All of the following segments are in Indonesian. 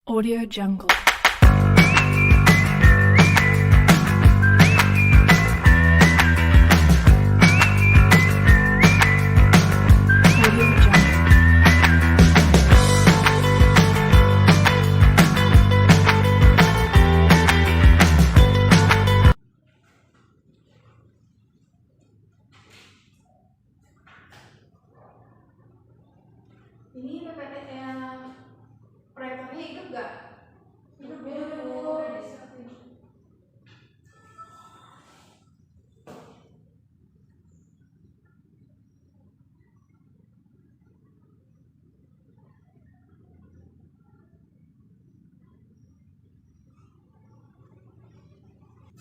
Audio Jungle. Audio Jungle. Ini PPT yang proyektornya hidup gak? Hidup Bu.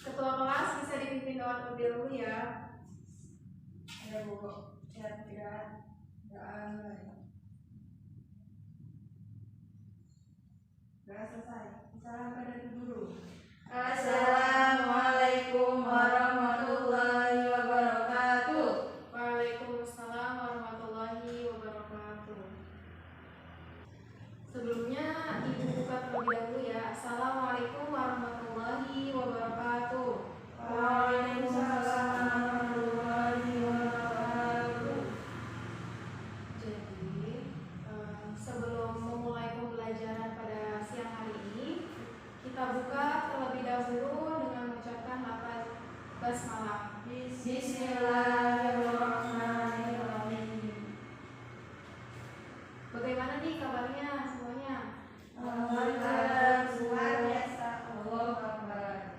Ketua kelas bisa dipimpin doa terlebih dahulu ya. Ada Bu. Ya, tidak. Sudah selesai. Salam pada guru. Assalamualaikum warahmatullahi wabarakatuh. Waalaikumsalam warahmatullahi wabarakatuh. Sebelumnya Ibu buka terlebih dahulu ya. Assalamualaikum warahmatullahi wabarakatuh. Waalaikumsalam warahmatullahi wabarakatuh. Jadi sebelum memulai pembelajaran pada siang hari ini, kita buka terlebih dahulu dengan mengucapkan lafaz basmalah. Bismillahirrahmanirrahim. Bagaimana nih kabarnya semuanya? Alhamdulillah, luar biasa. Allahu Akbar.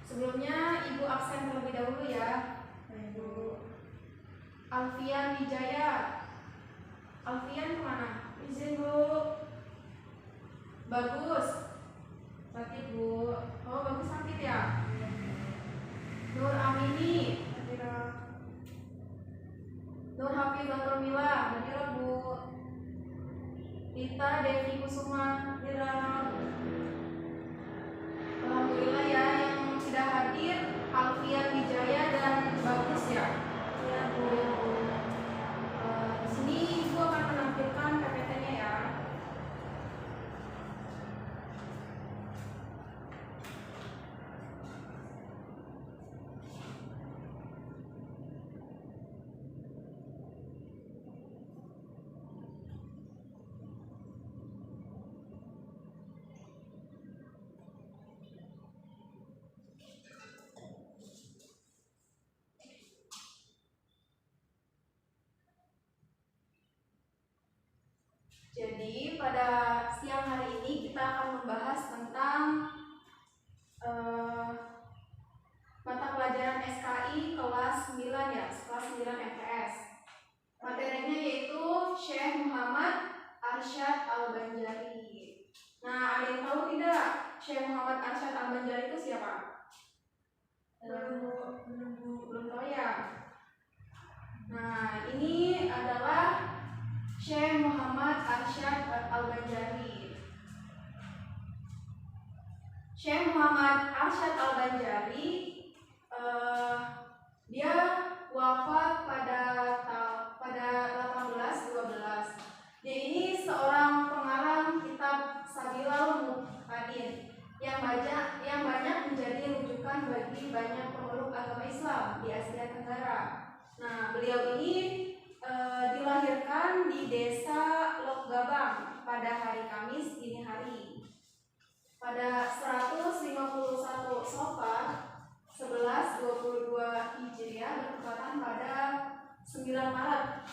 Sebelumnya Ibu absen terlebih dahulu ya. Ibu. Alfian Wijaya. Alfian kemana? Izin Bu. Bagus. Sakit Bu. Oh, bagus sakit ya. Nur Amini. Nur Hafizah Mila. Hadirah Bu. Rita Devi Kusuma. Hadirah. Alhamdulillah ya, yang sudah hadir Alfian Wijaya dan Bagus ya. Ya Bu. Di sini Ibu akan menampilkan PPT-nya ya. Jadi pada siang hari ini kita akan membahas tentang mata pelajaran SKI kelas 9 ya, kelas 9 MTS. Materinya yaitu Syekh Muhammad Arsyad Al-Banjari. Nah, ada yang tahu tidak Syekh Muhammad Arsyad Al-Banjari itu siapa? Belum tahu ya. Nah, ini adalah Syekh Muhammad Arsyad Al-Banjari. Syekh Muhammad Arsyad Al-Banjari dia wafat pada 1812. Dia ini seorang pengarang kitab Sabilal Muhtadin yang banyak menjadi rujukan bagi banyak pemeluk agama Islam di Asia Tenggara. Nah, beliau ini dilahirkan di desa Lokgabang pada hari Kamis dini hari pada 151 Safar 1122 Hijriah bertepatan pada 9 Maret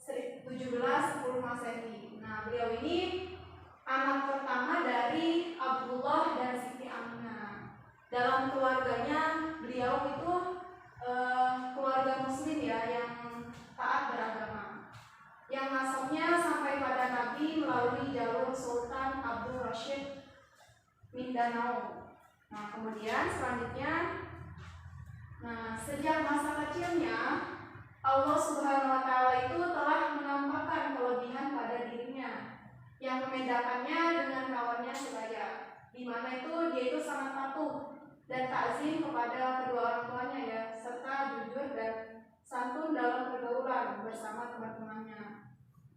1710 Masehi. Nah, beliau ini anak pertama dari Abdullah dan Siti Aminah. Dalam keluarganya beliau itu keluarga muslim ya yang taat beragama, yang nasabnya sampai pada Nabi melalui jalur Sultan Abdul Rashid Mindanao. Nah, kemudian selanjutnya, sejak masa kecilnya Allah Subhanahu wa Ta'ala itu telah menampakkan kelebihan pada dirinya yang membedakannya dengan kawannya sebaya, di mana dia itu sangat patuh dan takzim kepada kedua orang tuanya ya, serta jujur dan santun dalam pergaulan bersama teman-temannya.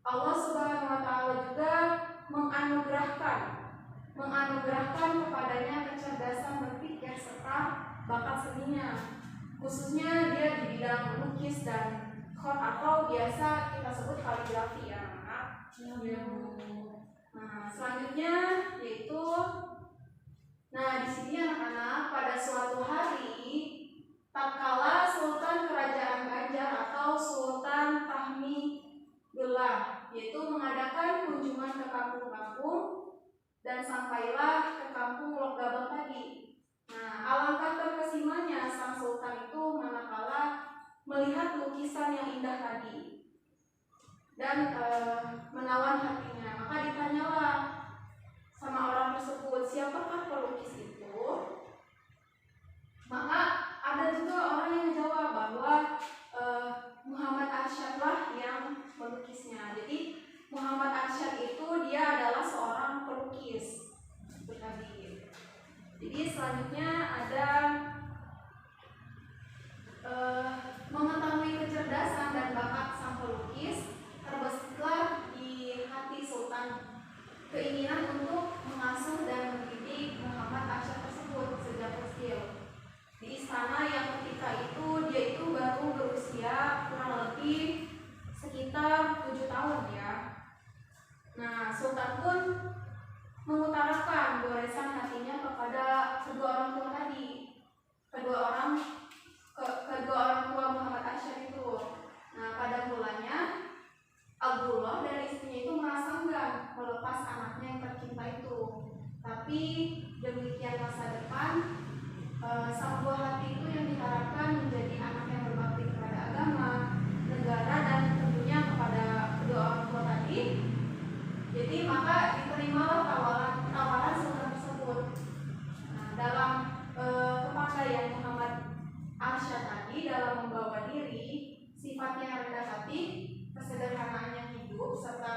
Allah Subhanahu wa Ta'ala juga menganugerahkan kepadanya kecerdasan berpikir serta bakat seninya, khususnya dia di bidang melukis dan khot atau biasa kita sebut kaligrafi ya. Nah, selanjutnya yaitu di sini anak-anak, pada suatu hari tatkala Sultan Kerajaan Banjar atau Sultan Tahmidullah yaitu mengadakan kunjungan ke kampung-kampung dan sampailah ke kampung Lokgabang tadi. Nah, alangkah terkesimanya sang sultan itu manakala melihat lukisan yang indah tadi dan menawan hatinya. Maka ditanyalah sama orang tersebut, siapakah pelukis itu? Maka ada juga orang yang menjawab bahwa Muhammad Arsyadlah yang melukisnya. Jadi Muhammad Arsyad itu dia adalah seorang pelukis. Itu tadi. Jadi selanjutnya ada mengetahui kecerdasan dan bakat sang pelukis, terbesarlah di hati Sultan keinginan untuk mengasuh dan mendidik Muhammad Arsyad tersebut sejak kecil di istana yang ketika itu dia itu baru berusia kurang lebih sekitar 7 tahun ya. Nah, Sultan pun mengutarakan goresan hatinya kepada kedua orang tua tadi, kedua orang tua Muhammad Arsyad itu. Nah, pada mulanya Abdullah dan istrinya itu merasa enggan melepas anaknya yang tercinta itu. Tapi demikian masa depan sang buah hati itu yang diharapkan menjadi anak yang berbakti kepada agama, negara, dan tentunya kepada kedua orang tua tadi. Jadi maka diterimalah tawaran sultan tersebut. Nah, dalam kepandaian Muhammad Arsyad tadi dalam membawa diri, sifatnya yang rendah hati, kesederhanaannya hidup, serta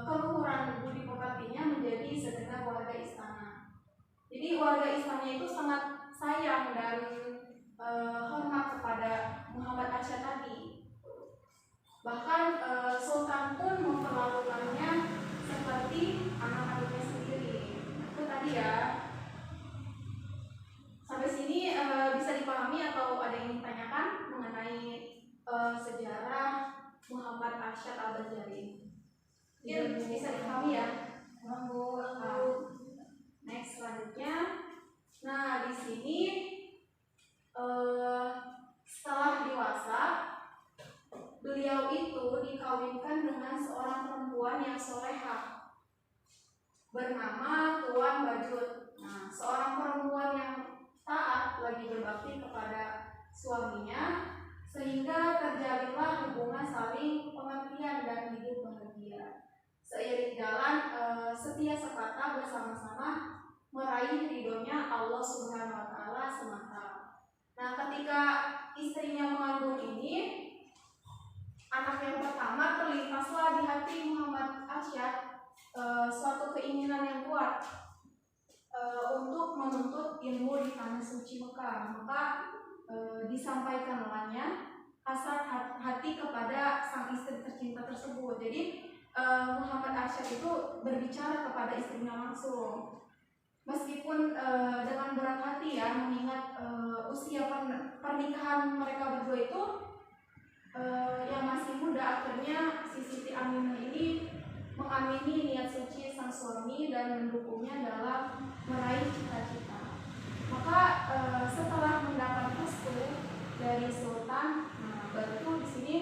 keluhuran budi pekertinya menjadi segenap warga istana. Jadi warga istana itu sangat sayang dan hormat kepada Muhammad Arsyad tadi. Bahkan Sultan pun memperlakukannya seperti anak-anaknya sendiri. Itu tadi ya. Sampai sini bisa dipahami atau ada yang ditanyakan mengenai sejarah Muhammad Arsyad Al-Banjari? Mungkin bisa dipahami ya. Next selanjutnya. Nah, di sini setelah dewasa beliau itu dikawinkan dengan seorang perempuan yang solehah bernama Tuan Bajut. Nah, seorang perempuan yang taat lagi berbakti kepada suaminya sehingga terjalinlah hubungan saling pengertian dan hidup bahagia. Seiring jalan setia sekata bersama-sama meraih ridhonya Allah Subhanahu wa taala semata. Nah, ketika istrinya mengandung ini, anak yang pertama terlintaslah di hati Muhammad Arsyad suatu keinginan yang kuat untuk menuntut ilmu di tanah suci Mekah. Maka disampaikan olehnya hasrat hati kepada sang istri tercinta tersebut. Jadi Muhammad Arsyad itu berbicara kepada istrinya langsung. Meskipun dengan berat hati ya, mengingat usia pernikahan mereka berdua itu yang masih muda, akhirnya si Siti Aminah ini mengamini niat suci sang suami dan mendukungnya dalam meraih cita-cita. Maka setelah mendapat restu dari Sultan, baru di sini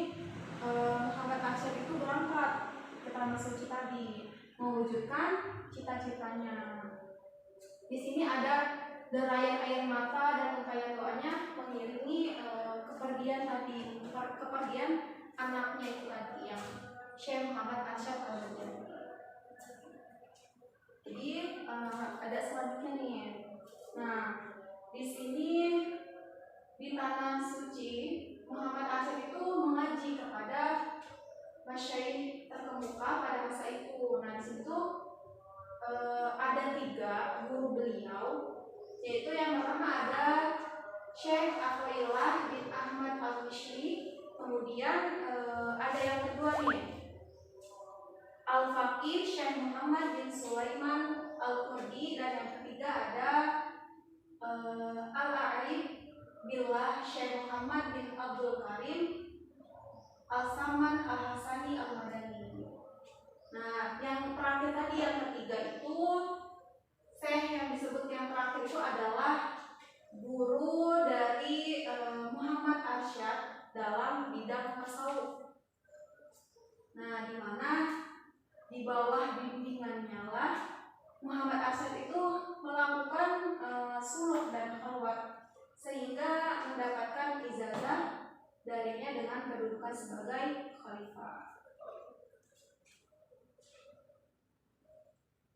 Muhammad Arsyad itu berangkat ke tanah suci tadi mewujudkan cita-citanya. Di sini ada derayan air mata dan untayan doanya mengiringi kepergian anaknya itu tadi yang Syekh Muhammad Arsyad Al-Banjari. Jadi ada selanjutnya nih. Nah, di sini di tanah suci Muhammad Arsyad itu mengaji kepada masyaikh terkemuka pada masa itu. Nah, di situ ada 3 guru beliau, yaitu yang pertama ada Syekh Athaillah bin Ahmad Al-Mishri, kemudian ada yang kedua nih Al-Faqih Syekh Muhammad bin Sulaiman Al-Qurdi, dan yang ketiga ada Al-A'rif Billah Syekh Muhammad bin Abdul Karim Al-Saman Al-Hasani Al-Madani. Nah, yang terakhir tadi, yang ketiga itu Syekh yang disebut yang terakhir itu adalah guru dari Muhammad Arsyad dalam bidang tasawuf. Nah, di mana di bawah bimbingannya lah Muhammad Arsyad itu melakukan suluk dan khalwat sehingga mendapatkan ijazah darinya dengan kedudukan sebagai khalifah.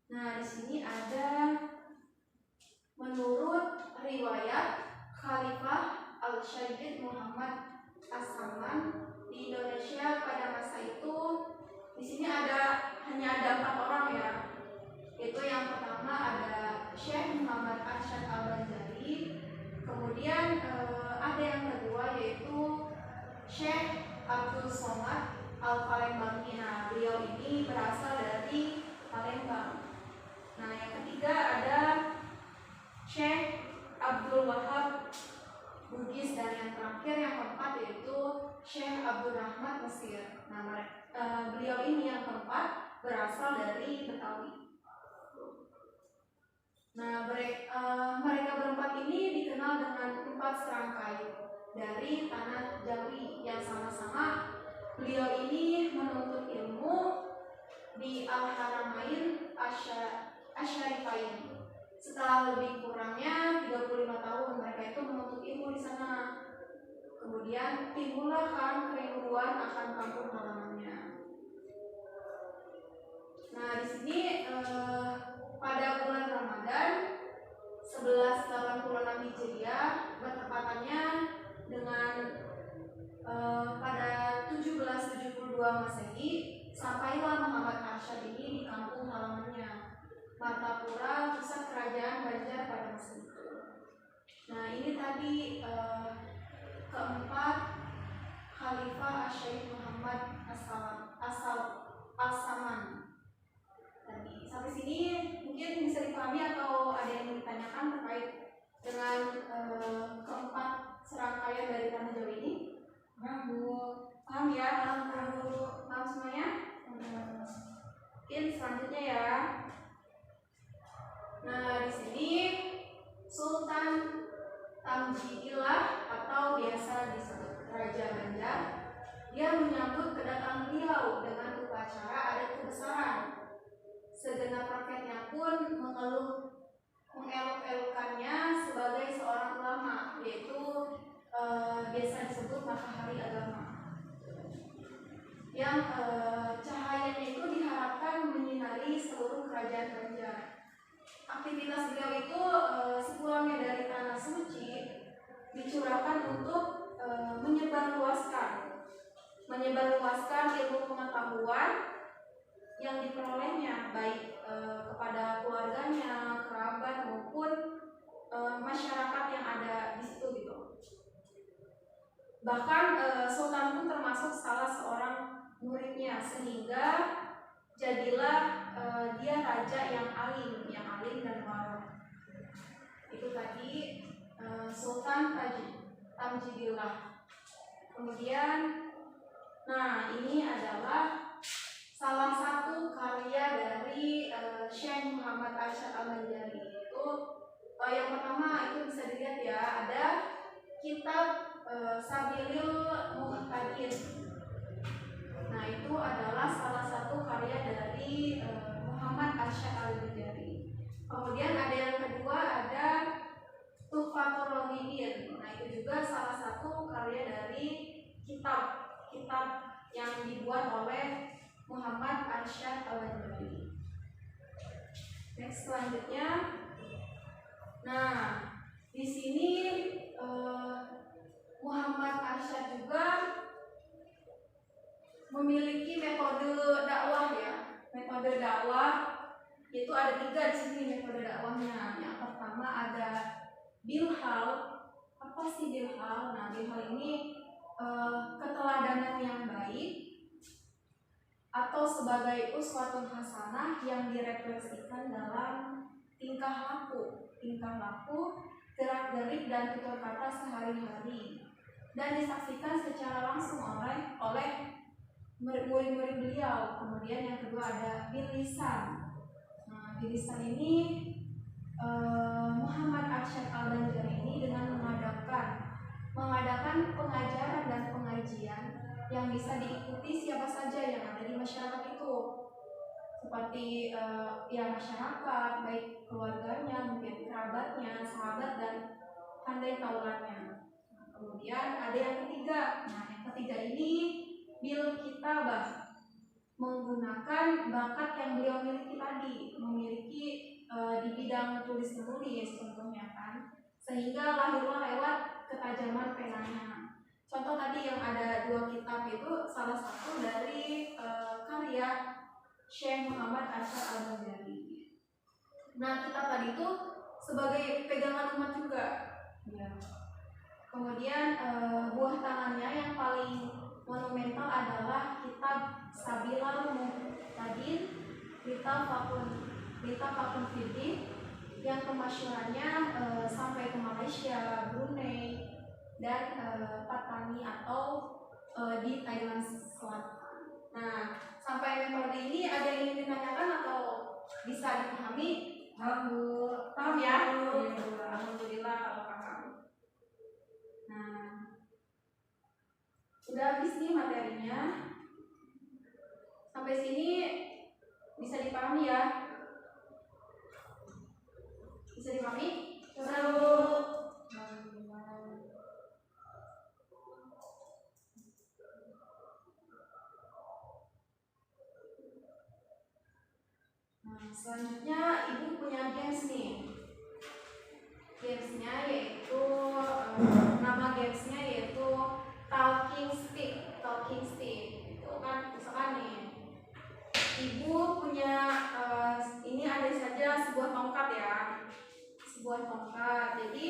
Nah, di sini ada menurut riwayat Khalifah Al-Syaid Muhammad As-Saman di Indonesia pada masa itu. Di sini hanya ada 4 orang ya. Itu yang pertama ada Syekh Muhammad Arsyad Al-Banjari. Kemudian ada yang kedua yaitu Syekh Abdul Somad Al-Palembangi. Nah, beliau ini berasal dari Palembang. Nah, yang ketiga ada Syekh Abdul Wahab Bugis, dan yang terakhir yang keempat yaitu Syekh Abdul Rahmat Mesir. Nah, beliau ini yang keempat berasal dari Betawi. Nah, mereka berempat ini dikenal dengan 4 serangkai dari tanah Jawi yang sama-sama beliau ini menuntut ilmu di Al-Haramain Asyarifain. Setelah lebih kurangnya 35 tahun mereka itu menuntut ilmu di sana. Kemudian timbullah kan kerinduan akan kampung halamannya. Nah, di sini pada bulan Ramadan 1186 Hijriah bertepatannya dengan pada 1772 Masehi, sampailah Muhammad Arsyad ini di kampung halamannya Martapura, pusat kerajaan Banjar pada masa itu. Nah, ini tadi keempat Khalifah Syekh Muhammad As-Saman. Tadi sampai sini mungkin bisa dipahami atau ada yang ditanyakan terkait dengan keempat serangkaian dari tanah Jawa ini? Paham ya? Paham semuanya? Mungkin selanjutnya ya. Nah, di sini Sultan Tamjidillah atau biasa disebut Raja Banjar, dia menyambut kedatangan beliau dengan upacara adat kebesaran. Segenap rakyatnya pun mengeluk-elukannya sebagai seorang ulama, yaitu biasa disebut matahari agama, yang cahayanya itu diharapkan menyinari seluruh kerajaan Banjar. Aktivitas beliau itu sepulangnya dari tanah suci dicurahkan untuk menyebarluaskan ilmu pengetahuan yang diperolehnya, baik kepada keluarganya, kerabat maupun masyarakat yang ada di situ gitu. Bahkan Sultan pun termasuk salah seorang muridnya, sehingga jadilah dia raja yang alim dan waro. Itu tadi Sultan Tamjidillah. Kemudian, nah ini adalah salah satu karya dari Syekh Muhammad Arsyad Al-Banjari. Itu yang pertama itu bisa dilihat ya, ada kitab Sabilil Muhtadin. Nah, itu adalah salah satu karya dari Muhammad Arsyad Al-Banjari. Kemudian ada yang kedua, ada Tuhfatul Raghibin. Nah, itu juga salah satu karya dari kitab yang dibuat oleh Muhammad Arsyad Al-Banjari. Next, selanjutnya. Nah, di sini Muhammad Arsyad juga memiliki metode dakwah ya. Metode dakwah itu ada 3 di sini metode dakwahnya. Yang pertama ada bilhal. Apa sih bilhal? Nah, bilhal ini keteladanan yang baik atau sebagai uswatun hasanah yang direfleksikan dalam tingkah laku, gerak-gerik dan tutur kata sehari-hari, dan disaksikan secara langsung oleh murid-murid beliau. Kemudian yang kedua ada bilisan. Nah, bilisan ini Muhammad Arsyad Al-Banjari ini dengan mengadakan pengajaran dan pengajian yang bisa diikuti siapa saja yang ada di masyarakat itu, seperti masyarakat, baik keluarganya, mungkin kerabatnya, sahabat, dan handai taulannya. Kemudian ada yang ketiga. Nah, yang ketiga ini bil kitabah, menggunakan bakat yang beliau miliki tadi, memiliki di bidang tulis menulis contohnya kan, sehingga lahirlah lewat ketajaman penanya. Contoh tadi yang ada 2 kitab itu salah satu dari karya Syekh Muhammad Arsyad Al-Banjari. Nah, kitab tadi itu sebagai pegangan umat juga. Ya. Kemudian buah tangannya yang paling monumental adalah kitab Sabilal Muhtadin Litafaqun Fiddin yang kemasyhurannya sampai ke Malaysia, Brunei, dan Patani atau di Thailand Selatan. Nah, sampai metode ini ada yang ingin ditanyakan atau bisa dipahami? Paham ya? Alhamdulillah kalau paham. Nah, udah habis nih materinya. Sampai sini bisa dipahami ya? Bisa dipahami? Nah, selanjutnya ibu punya games nih. Gamesnya yaitu nama gamesnya yaitu talking stick. Itu kan misalkan nih, ibu punya ini ada saja sebuah tongkat ya, jadi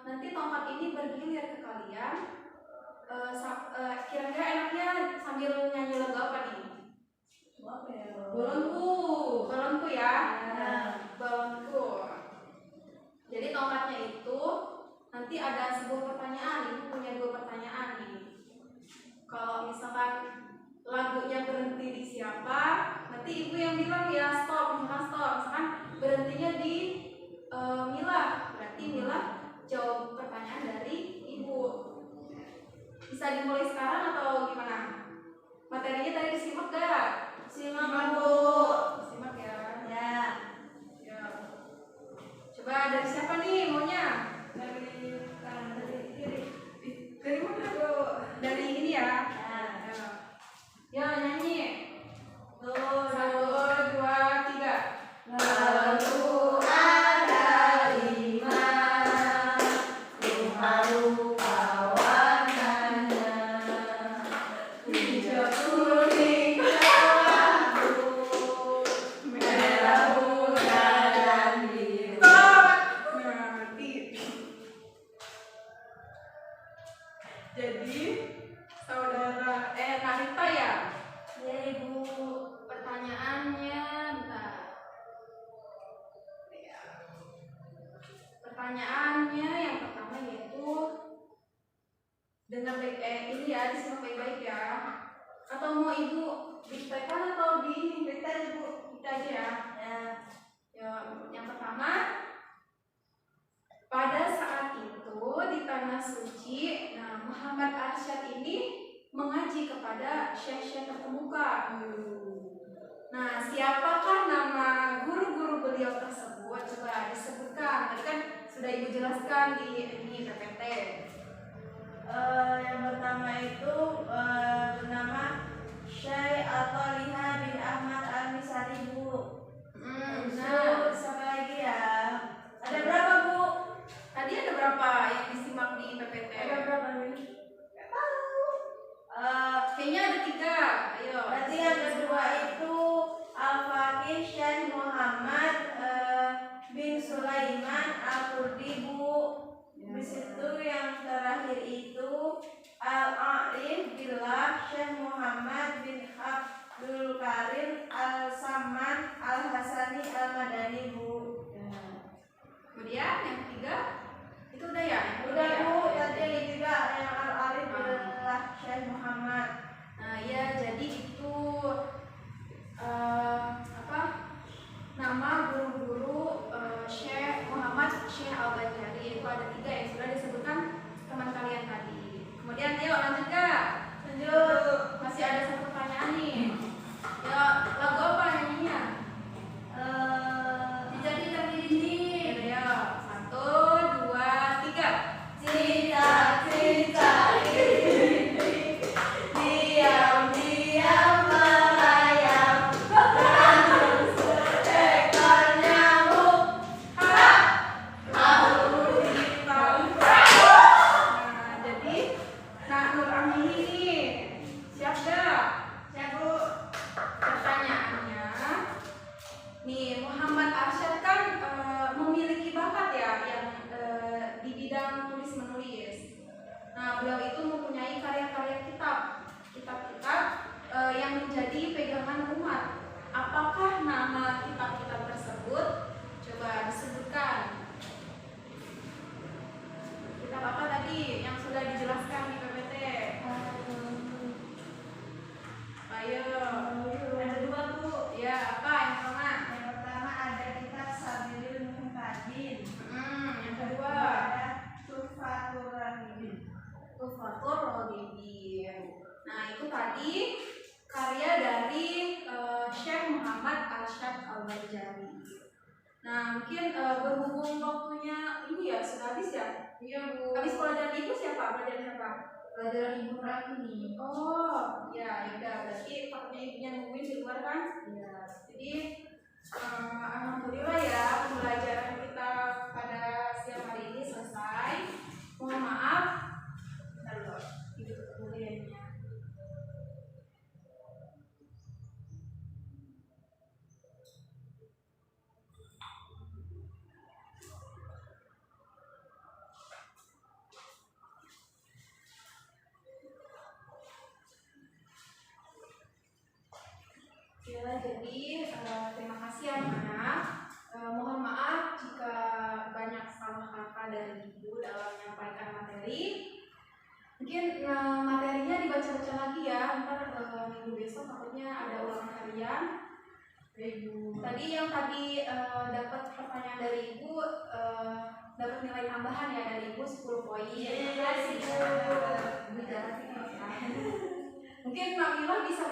nanti tongkat ini bergilir ke kalian. Kira-kira enaknya sambil nyanyi lagu apa nih? Balonku ya. Balonku. Jadi tongkatnya itu nanti ada sebuah pertanyaan. Ibu punya 2 pertanyaan nih. Kalau misalkan lagunya berhenti di siapa, nanti ibu yang bilang ya stop. Misalkan berhentinya di Mila, berarti Mila jawab pertanyaan dari ibu. Bisa dimulai sekarang atau gimana? Materinya tadi disimak gak? Simak Bu. Simak ya. Ya. Coba dari siapa nih maunya? Dari kanan, dari kiri. Dari mana Bu? Dari ini ya. Ya nyanyi. 1, 2, 3. Lalu ada 5 rupa warnanya, hijau, kuning, merah, muda, dan biru. Jadi saudara Narita ya? Ya ibu. Pertanyaannya bentar. Ya. Pertanyaannya yang pertama yaitu dengar baik ini ya, disimak baik-baik ya. Atau mau ibu diktakan atau dikta ibu kita aja ya. Ya. Yang pertama, pada saat itu di tanah suci, nah Muhammad Arsyad ini mengaji kepada syekh-syekh terkemuka. Nah, siapakah nama guru-guru beliau tersebut? Coba disebutkan. Tadi kan sudah ibu jelaskan di ini PPT. Yang pertama itu bernama Syekh Al-Talha bin Ahmad Al-Misari Bu. Nah, Siapa lagi ya? ada berapa Bu? Tadi ada berapa yang disimak di PPT? Ada berapa nih? Kayaknya ada 3. Ayo. Berarti yang kedua itu Al-Faqih Syekh Muhammad bin Sulaiman Al-Kurdi Bu. Habis itu Abdul Karim Al-Saman Al-Hasani Al-Madani, Bu. Ya. Kemudian yang ketiga itu udah ya? Udah, Bu. Ya. Tadi yang ketiga yang Al-Arif adalah Syekh Muhammad. Nah ya, jadi itu nama guru-guru Syekh Muhammad Syekh Al-Bajari. Itu ada 3 yang sudah disebutkan teman kalian tadi. Kemudian ayo lanjut Kak. Lanjut. Masih ada 1 pertanyaan nih. Ya, lagu apa nyanyinya? Jadi ini. Ya, 1, 2, 3. Cita-cita ini diam-diam melayang dan seekor nyamuk aku ditangkap. Nah, jadi Nur Amini nih. Siap gak? Siap, Bu. Pertanyaannya, nih Muhammad Arsyad kan memiliki bakat ya yang di bidang tulis menulis. Nah, beliau itu mempunyai karya-karya kitab-kitab yang menjadi pegangan umat. Apakah nama kitab-kitab tersebut? Coba disebutkan. Kitab apa tadi yang sudah dijelaskan di PPT? Ayo. Ada 2, Bu. Ya, apa yang pertama? Yang pertama ada kitab Sabilul Muhtadin. Yang kedua, Ada Tuhfatur Rahim. Tufatul Rodibin. Nah, itu tadi karya dari Syekh Muhammad Arsyad Al-Bajari. Nah, mungkin berhubung waktunya ini ya sudah habis ya? Iya, Bu. Habis pelajaran ibu siapa? Pelajaran siapa? Pelajaran Ibu Rahimi. Oh, ya udah. Berarti takutnya ibunya nungguin di luar kan? Iya. Jadi alhamdulillah ya pembelajaran kita pada siang hari ini selesai. Mohon maaf, bentar dulu, hidup kemudiannya. Ya, jadi terima kasih anak-anak. Mohon maaf jika banyak salah kata dari ibu dalam menyampaikan materi. Mungkin materinya dibaca-baca lagi ya. Ntar minggu besok takutnya ada ulangan harian. Ibu. Tadi yang dapat pertanyaan dari ibu dapat nilai tambahan ya dari ibu 10 poin. Terima kasih Bu. Mungkin Nabila bisa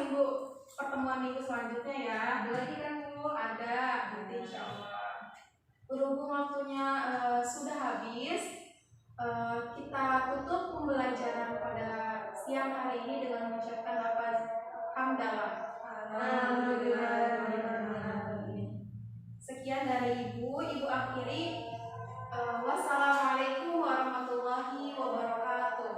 pertemuan minggu selanjutnya ya. Ada lagi kan Bu? Ada, nanti insya Allah. Berhubung waktunya sudah habis, kita tutup pembelajaran pada siang hari ini dengan mengucapkan lafaz hamdalah. Sekian dari Ibu akhiri. Wassalamualaikum warahmatullahi wabarakatuh.